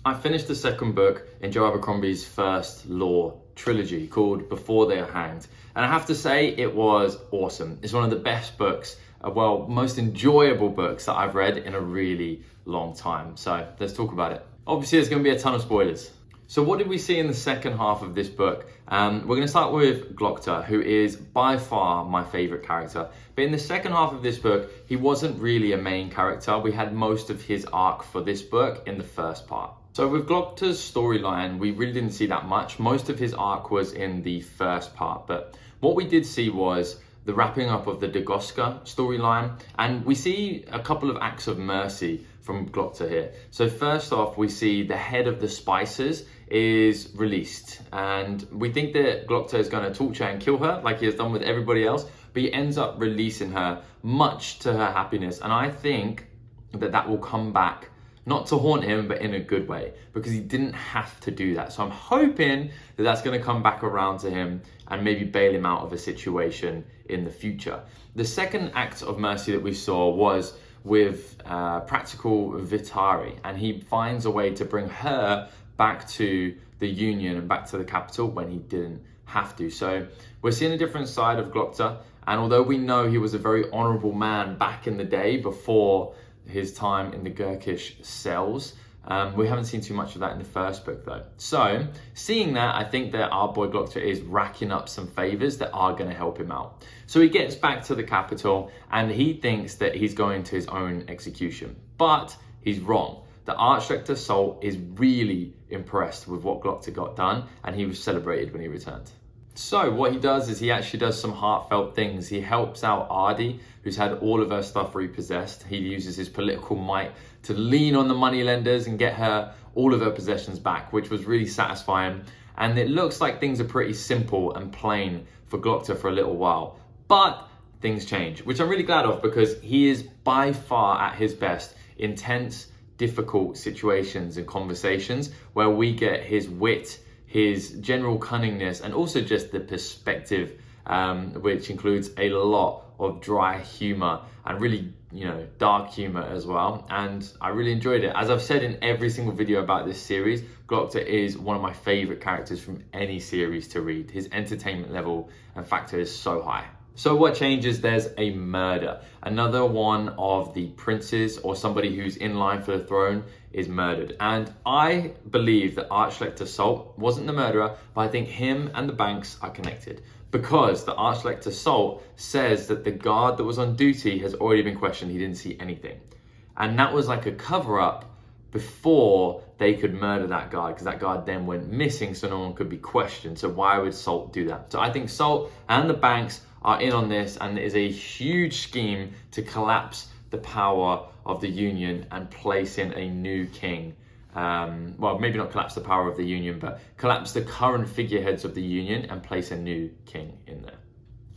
I finished the second book in Joe Abercrombie's first Law trilogy called Before They Are Hanged. And I have to say, it was awesome. It's one of the best books, most enjoyable books that I've read in a really long time. So let's talk about it. Obviously, there's going to be a ton of spoilers. So what did we see in the second half of this book? We're going to start with Glokta, who is by far my favorite character. But in the second half of this book, he wasn't really a main character. We had most of his arc for this book in the first part. So with Glokta's storyline, we really didn't see that much. Most of his arc was in the first part. But what we did see was the wrapping up of the Dagoska storyline. And we see a couple of acts of mercy from Glokta here. So first off, we see the head of the Spicers is released, and we think that Glokta is going to torture and kill her like he has done with everybody else, but he ends up releasing her, much to her happiness. And I think that that will come back, not to haunt him, but in a good way, because he didn't have to do that. So I'm hoping that that's going to come back around to him and maybe bail him out of a situation in the future. The second act of mercy that we saw was with Practical Vitari, and he finds a way to bring her back to the Union and back to the capital when he didn't have to. So we're seeing a different side of Glokta, and although we know he was a very honourable man back in the day before his time in the Gurkish cells, we haven't seen too much of that in the first book though. So seeing that, I think that our boy Glokta is racking up some favours that are going to help him out. So he gets back to the capital and he thinks that he's going to his own execution, but he's wrong. The Archlector Salt is really impressed with what Glokta got done, and he was celebrated when he returned. So what he does is he actually does some heartfelt things. He helps out Ardi, who's had all of her stuff repossessed. He uses his political might to lean on the moneylenders and get her all of her possessions back, which was really satisfying. And it looks like things are pretty simple and plain for Glokta for a little while. But things change, which I'm really glad of, because he is by far at his best in tense, difficult situations and conversations where we get his wit, his general cunningness, and also just the perspective, which includes a lot of dry humor and really, dark humor as well. And I really enjoyed it. As I've said in every single video about this series, Glokta is one of my favorite characters from any series to read. His entertainment level and factor is so high. So what changes? There's a murder. Another one of the princes or somebody who's in line for the throne is murdered. And I believe that Archlector Salt wasn't the murderer, but I think him and the banks are connected, because the Archlector Salt says that the guard that was on duty has already been questioned. He didn't see anything. And that was like a cover up before they could murder that guard, because that guard then went missing so no one could be questioned. So why would Salt do that? So I think Salt and the banks are in on this, and it is a huge scheme to collapse the power of the Union and place in a new king. Well, maybe not collapse the power of the Union, but collapse the current figureheads of the Union and place a new king in there.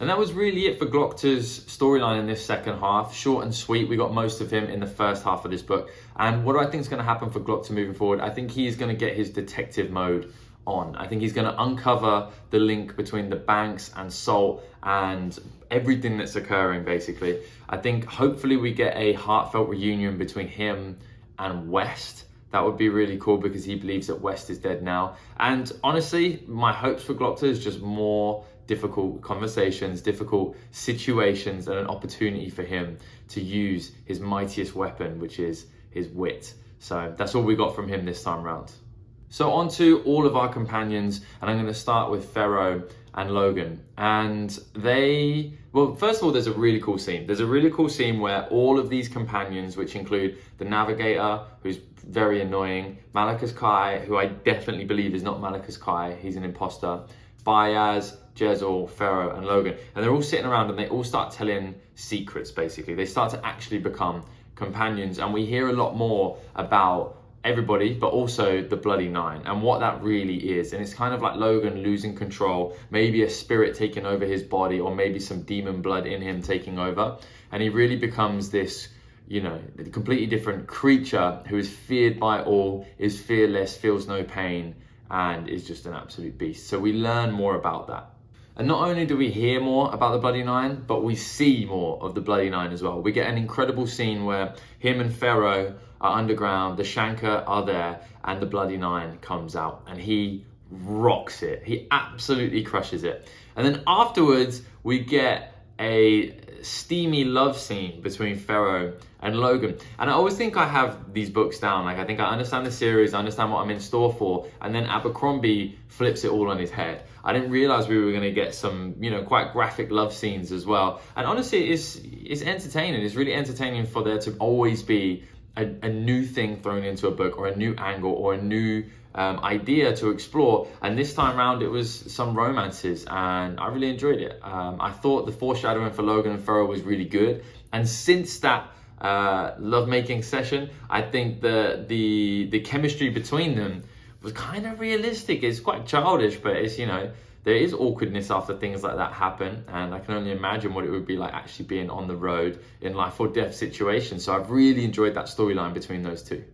And that was really it for Glokta's storyline in this second half. Short and sweet. We got most of him in the first half of this book. And what do I think is going to happen for Glokta moving forward? I think he's going to get his detective mode on. I think he's going to uncover the link between the banks and Salt and everything that's occurring, basically. I think hopefully we get a heartfelt reunion between him and West. That would be really cool, because he believes that West is dead now. And honestly, my hopes for Glokta is just more difficult conversations, difficult situations, and an opportunity for him to use his mightiest weapon, which is his wit. So that's all we got from him this time around. So on to all of our companions, and I'm going to start with Pharaoh and Logan. And first of all, there's a really cool scene. There's a really cool scene where all of these companions, which include the Navigator, who's very annoying, Malachus Quai, who I definitely believe is not Malachus Quai, he's an imposter, Bayaz, Jezal, Pharaoh, and Logan. And they're all sitting around and they all start telling secrets, basically. They start to actually become companions, and we hear a lot more about everybody, but also the Bloody Nine and what that really is. And it's kind of like Logan losing control, maybe a spirit taking over his body, or maybe some demon blood in him taking over. And he really becomes this, a completely different creature who is feared by all, is fearless, feels no pain, and is just an absolute beast. So we learn more about that. And not only do we hear more about the Bloody Nine, but we see more of the Bloody Nine as well. We get an incredible scene where him and Pharaoh are underground, the Shankar are there, and the Bloody Nine comes out, and he rocks it. He absolutely crushes it. And then afterwards, we get a steamy love scene between Pharaoh and Logan. And I always think I have these books down. Like, I think I understand the series, I understand what I'm in store for, and then Abercrombie flips it all on his head. I didn't realize we were going to get some, quite graphic love scenes as well. And honestly, it's entertaining. It's really entertaining for there to always be a new thing thrown into a book, or a new angle, or a new idea to explore. And this time around, it was some romances, and I really enjoyed it. I thought the foreshadowing for Logan and Pharaoh was really good. And since that lovemaking session, I think the chemistry between them was kind of realistic. It's quite childish, but it's, there is awkwardness after things like that happen, and I can only imagine what it would be like actually being on the road in life or death situations. So I've really enjoyed that storyline between those two.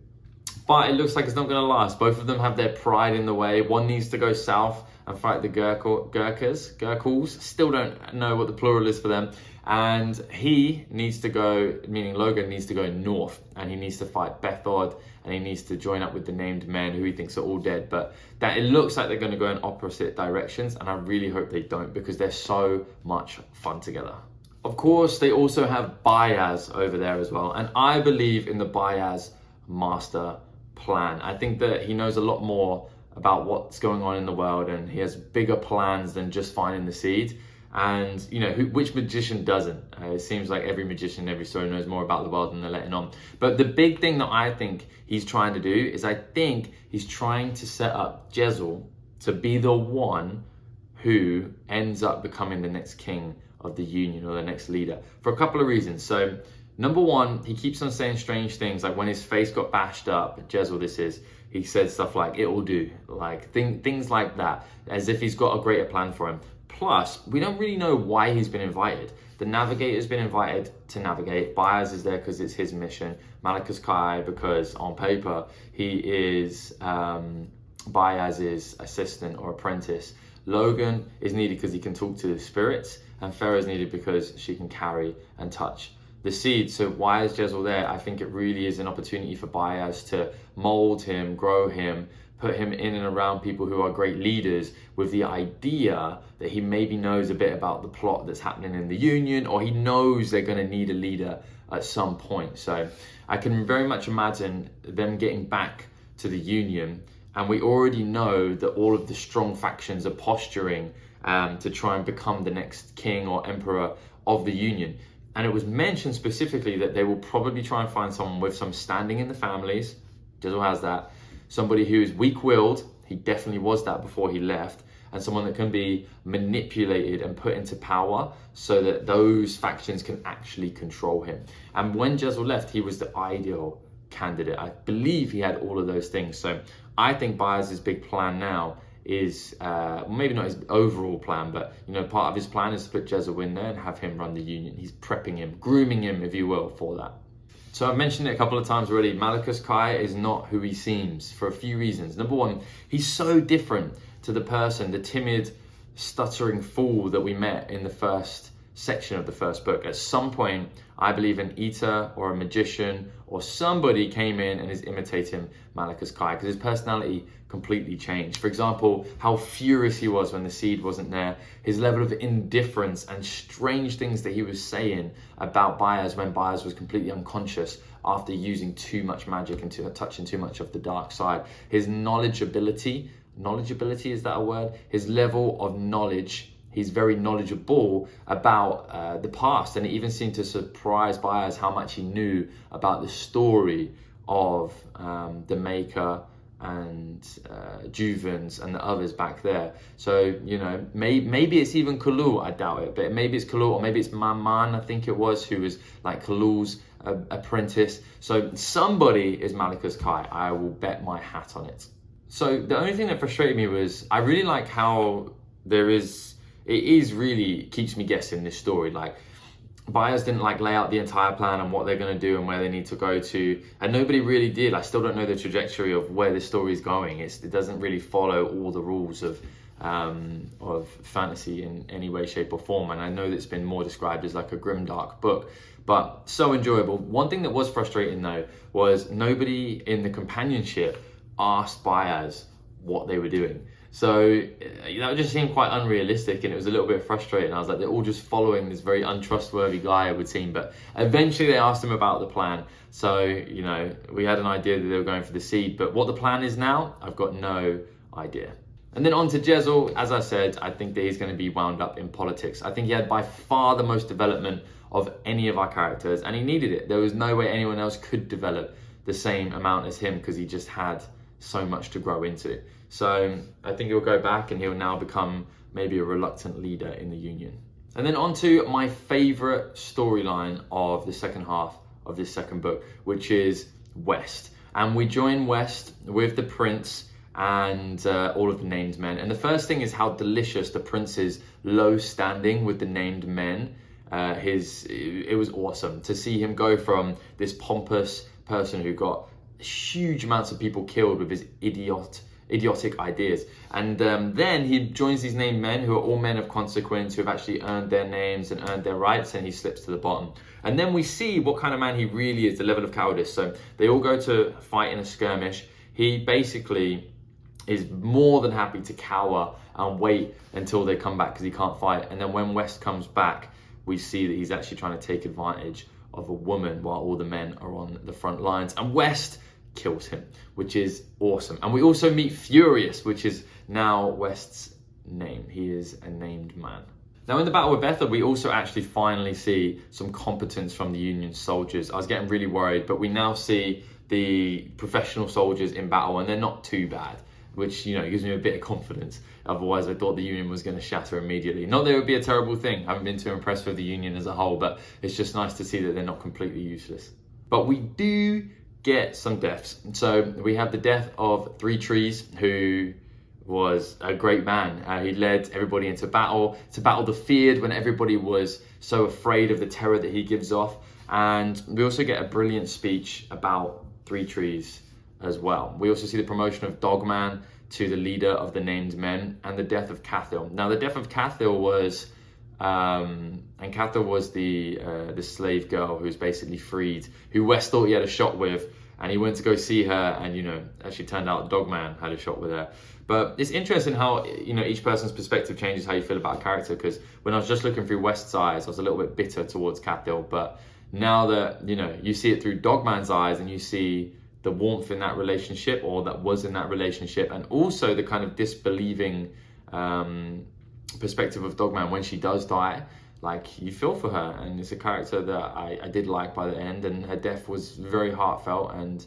But it looks like it's not going to last. Both of them have their pride in the way. One needs to go south and fight the Gurkhas. Still don't know what the plural is for them. And he needs to go, meaning Logan needs to go north, and he needs to fight Bethod, and he needs to join up with the named men who he thinks are all dead. But that it looks like they're going to go in opposite directions, and I really hope they don't, because they're so much fun together. Of course, they also have Bayaz over there as well, and I believe in the Bayaz master plan. I think that he knows a lot more about what's going on in the world, and he has bigger plans than just finding the seed. And which magician doesn't? It seems like every magician, every story knows more about the world than they're letting on. But the big thing that I think he's trying to do is, I think he's trying to set up Jezal to be the one who ends up becoming the next king of the Union, or the next leader, for a couple of reasons. So number one, he keeps on saying strange things, like when his face got bashed up, Jezal this is, he said stuff like, "it will do," like things like that, as if he's got a greater plan for him. Plus, we don't really know why he's been invited. The Navigator's been invited to navigate. Bayaz is there because it's his mission. Malachus Quai, because on paper, he is Bayaz's assistant or apprentice. Logan is needed because he can talk to the spirits. And Pharaoh is needed because she can carry and touch the seed. So why is Jezal there? I think it really is an opportunity for Bayaz to mold him, grow him, put him in and around people who are great leaders, with the idea that he maybe knows a bit about the plot that's happening in the Union, or he knows they're going to need a leader at some point. So I can very much imagine them getting back to the Union, and we already know that all of the strong factions are posturing to try and become the next king or emperor of the Union. And it was mentioned specifically that they will probably try and find someone with some standing in the families. Jezal has that. Somebody who is weak-willed, he definitely was that before he left, and someone that can be manipulated and put into power so that those factions can actually control him. And when Jezal left, he was the ideal candidate. I believe he had all of those things. So I think Bayaz's big plan now is, maybe not his overall plan, but part of his plan is to put Jezal in there and have him run the Union. He's prepping him, grooming him, if you will, for that. So I've mentioned it a couple of times already. Malachus Quai is not who he seems for a few reasons. Number one, he's so different to the person, the timid, stuttering fool that we met in the first section of the first book. At some point, I believe an eater or a magician or somebody came in and is imitating Malachus Quai, because his personality completely changed. For example, how furious he was when the seed wasn't there, his level of indifference and strange things that he was saying about Bayaz when Bayaz was completely unconscious after using too much magic and touching too much of the dark side. His knowledgeability, is that a word? His level of knowledge, he's very knowledgeable about the past, and it even seemed to surprise Bayaz how much he knew about the story of the Maker and Juvens and the others back there. So maybe it's even Kalul. I doubt it, but maybe it's Kalul, or maybe it's Maman, I think it was, who was like Kalul's apprentice. So somebody is Malachus Quai. I will bet my hat on it. So the only thing that frustrated me was, I really like how it really keeps me guessing, this story. Like, Bayaz didn't lay out the entire plan and what they're going to do and where they need to go to, and nobody really did. I still don't know the trajectory of where this story is going. It doesn't really follow all the rules of fantasy in any way, shape or form, and I know that it's been more described as like a grimdark book, but so enjoyable. One thing that was frustrating though was nobody in the companionship asked Bayaz what they were doing. So that just seemed quite unrealistic, and it was a little bit frustrating. I was like, they're all just following this very untrustworthy guy, it would seem. But eventually they asked him about the plan. So, you know, we had an idea that they were going for the seed, but what the plan is now, I've got no idea. And then on to Jezal. As I said, I think that he's going to be wound up in politics. I think he had by far the most development of any of our characters, and he needed it. There was no way anyone else could develop the same amount as him, because he just had so much to grow into. So I think he'll go back and he'll now become maybe a reluctant leader in the Union. And then on to my favorite storyline of the second half of this second book, which is West. And we join West with the prince and all of the named men. And the first thing is how delicious the prince's low standing with the named men. It was awesome to see him go from this pompous person who got huge amounts of people killed with his idiotic ideas, and then he joins these named men who are all men of consequence, who have actually earned their names and earned their rights, and he slips to the bottom. And then we see what kind of man he really is, the level of cowardice. So they all go to fight in a skirmish. He basically is more than happy to cower and wait until they come back because he can't fight. And then when West comes back, we see that he's actually trying to take advantage of a woman while all the men are on the front lines, and West kills him, which is awesome. And we also meet Furious, which is now West's name. He is a named man. Now in the battle with Bethel, we also actually finally see some competence from the Union soldiers. I was getting really worried, but we now see the professional soldiers in battle, and they're not too bad, which, you know, gives me a bit of confidence. Otherwise, I thought the Union was going to shatter immediately. Not that it would be a terrible thing. I haven't been too impressed with the Union as a whole, but it's just nice to see that they're not completely useless. But we do get some deaths. So we have the death of Three Trees, who was a great man. He led everybody into battle, to battle the feared when everybody was so afraid of the terror that he gives off. And we also get a brilliant speech about Three Trees as well. We also see the promotion of Dogman to the leader of the named men, and the death of Cathil. Now the death of Cathil was and Cathil was the slave girl who was basically freed, who West thought he had a shot with, and he went to go see her, and, you know, actually turned out Dogman had a shot with her. But it's interesting how, you know, each person's perspective changes how you feel about a character, because when I was just looking through West's eyes, I was a little bit bitter towards Cathil, but now that, you know, you see it through Dogman's eyes, and you see the warmth in that relationship, or that was in that relationship, and also the kind of disbelieving perspective of Dogman when she does die, like, you feel for her. And it's a character that I did like by the end, and her death was very heartfelt, and,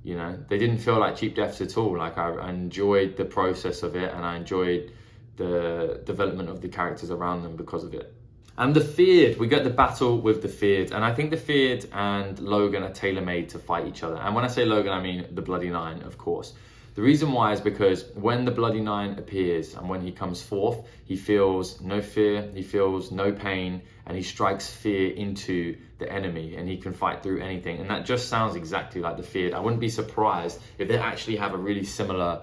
you know, they didn't feel like cheap deaths at all. Like, I enjoyed the process of it, and I enjoyed the development of the characters around them because of it. And the Feared, we get the battle with the Feared, and I think the Feared and Logan are tailor-made to fight each other. And when I say Logan, I mean the Bloody Nine, of course. The reason why is because when the Bloody Nine appears and when he comes forth, he feels no fear, he feels no pain, and he strikes fear into the enemy, and he can fight through anything. And that just sounds exactly like the Feared. I wouldn't be surprised if they actually have a really similar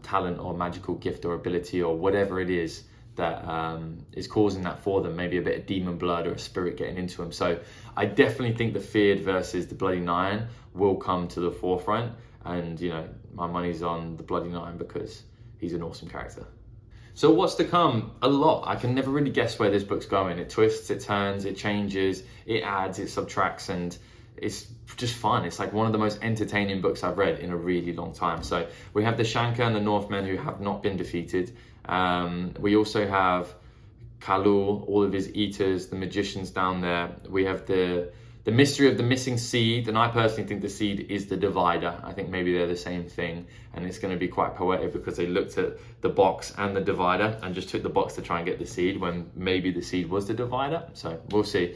talent or magical gift or ability or whatever it is that is causing that for them, maybe a bit of demon blood or a spirit getting into them. So I definitely think the Feared versus the Bloody Nine will come to the forefront, and, you know, my money's on the Bloody Nine because he's an awesome character. So what's to come? A lot. I can never really guess where this book's going. It twists, it turns, it changes, it adds, it subtracts, and it's just fun. It's like one of the most entertaining books I've read in a really long time. So we have the Shanka and the Northmen who have not been defeated. We also have Kalul, all of his eaters, the magicians down there. We have the mystery of the missing seed, and I personally think the seed is the divider. I think maybe they're the same thing, and it's going to be quite poetic because they looked at the box and the divider and just took the box to try and get the seed, when maybe the seed was the divider. So we'll see.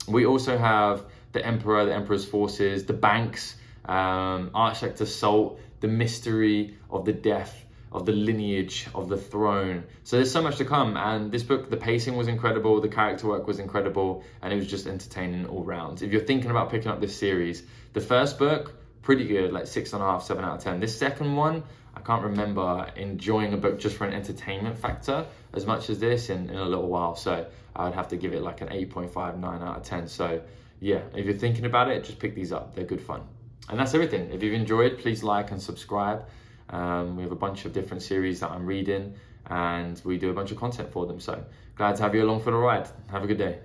We also have the Emperor, the Emperor's forces, the banks, Architect Assault, the mystery of the death, of the lineage of the throne. So there's so much to come, and this book, the pacing was incredible, the character work was incredible, and it was just entertaining all round. If you're thinking about picking up this series, the first book, pretty good, like 6.5, 7 out of 10. This second one, I can't remember enjoying a book just for an entertainment factor as much as this in a little while. So I would have to give it like an 8.5, 9 out of 10. So yeah, if you're thinking about it, just pick these up. They're good fun. And that's everything. If you've enjoyed, please like and subscribe. We have a bunch of different series that I'm reading, and we do a bunch of content for them. So glad to have you along for the ride. Have a good day.